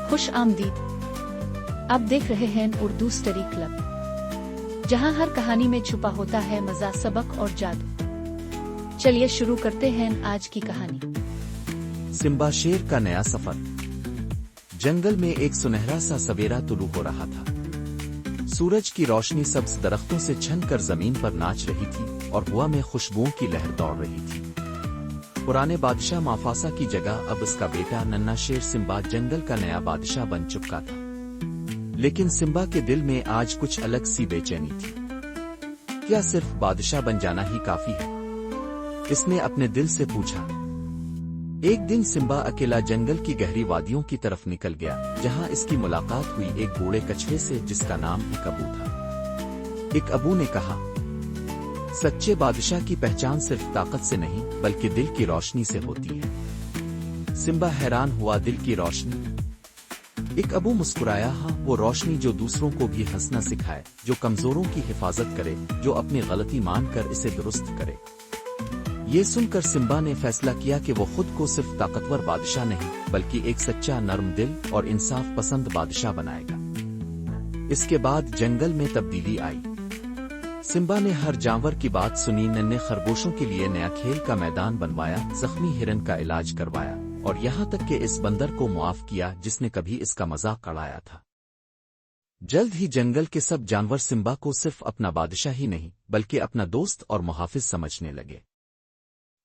خوش آمدید۔ آپ دیکھ رہے ہیں اردو سٹوری کلب، جہاں ہر کہانی میں چھپا ہوتا ہے مزہ، سبق اور جادو۔ چلیے شروع کرتے ہیں آج کی کہانی۔ سمبا شیر کا نیا سفر۔ جنگل میں ایک سنہرا سا سویرا طلوع ہو رہا تھا۔ سورج کی روشنی سبز درختوں سے چھن کر زمین پر ناچ رہی تھی اور ہوا میں خوشبوؤں کی لہر دوڑ رہی تھی۔ پرانے بادشاہ مافاسا کی جگہ اب اس کا بیٹا ننھا شیر سمبا جنگل کا نیا بادشاہ بن چکا تھا۔ لیکن سمبا کے دل میں آج کچھ الگ سی بے چینی تھی۔ کیا صرف بادشاہ بن جانا ہی کافی ہے؟ اس نے اپنے دل سے پوچھا۔ ایک دن سمبا اکیلا جنگل کی گہری وادیوں کی طرف نکل گیا، جہاں اس کی ملاقات ہوئی ایک بوڑھے کچھوے سے جس کا نام ایک ابو تھا۔ ایک ابو نے کہا، سچے بادشاہ کی پہچان صرف طاقت سے نہیں بلکہ دل کی روشنی سے ہوتی ہے۔ سمبا حیران ہوا، دل کی روشنی؟ ایک ابو مسکرایا، ہاں، وہ روشنی جو دوسروں کو بھی ہنسنا سکھائے، جو کمزوروں کی حفاظت کرے، جو اپنی غلطی مان کر اسے درست کرے۔ یہ سن کر سمبا نے فیصلہ کیا کہ وہ خود کو صرف طاقتور بادشاہ نہیں بلکہ ایک سچا، نرم دل اور انصاف پسند بادشاہ بنائے گا۔ اس کے بعد جنگل میں تبدیلی آئی۔ سمبا نے ہر جانور کی بات سنی، ننھے خرگوشوں کے لیے نیا کھیل کا میدان بنوایا، زخمی ہرن کا علاج کروایا اور یہاں تک کہ اس بندر کو معاف کیا جس نے کبھی اس کا مذاق اڑایا تھا۔ جلد ہی جنگل کے سب جانور سمبا کو صرف اپنا بادشاہ ہی نہیں بلکہ اپنا دوست اور محافظ سمجھنے لگے۔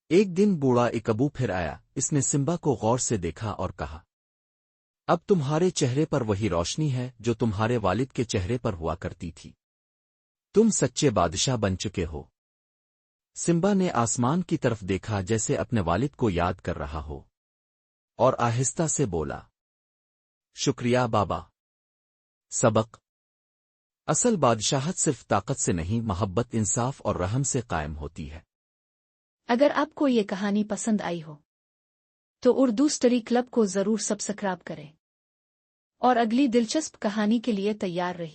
ایک دن بوڑھا ایک ابو پھر آیا۔ اس نے سمبا کو غور سے دیکھا اور کہا، اب تمہارے چہرے پر وہی روشنی ہے جو تمہارے والد کے چہرے پر ہوا کرتی تھی۔ تم سچے بادشاہ بن چکے ہو۔ سمبا نے آسمان کی طرف دیکھا جیسے اپنے والد کو یاد کر رہا ہو، اور آہستہ سے بولا، شکریہ بابا۔ سبق: اصل بادشاہت صرف طاقت سے نہیں، محبت، انصاف اور رحم سے قائم ہوتی ہے۔ اگر آپ کو یہ کہانی پسند آئی ہو تو اردو سٹوری کلب کو ضرور سبسکرائب کریں اور اگلی دلچسپ کہانی کے لیے تیار رہیے۔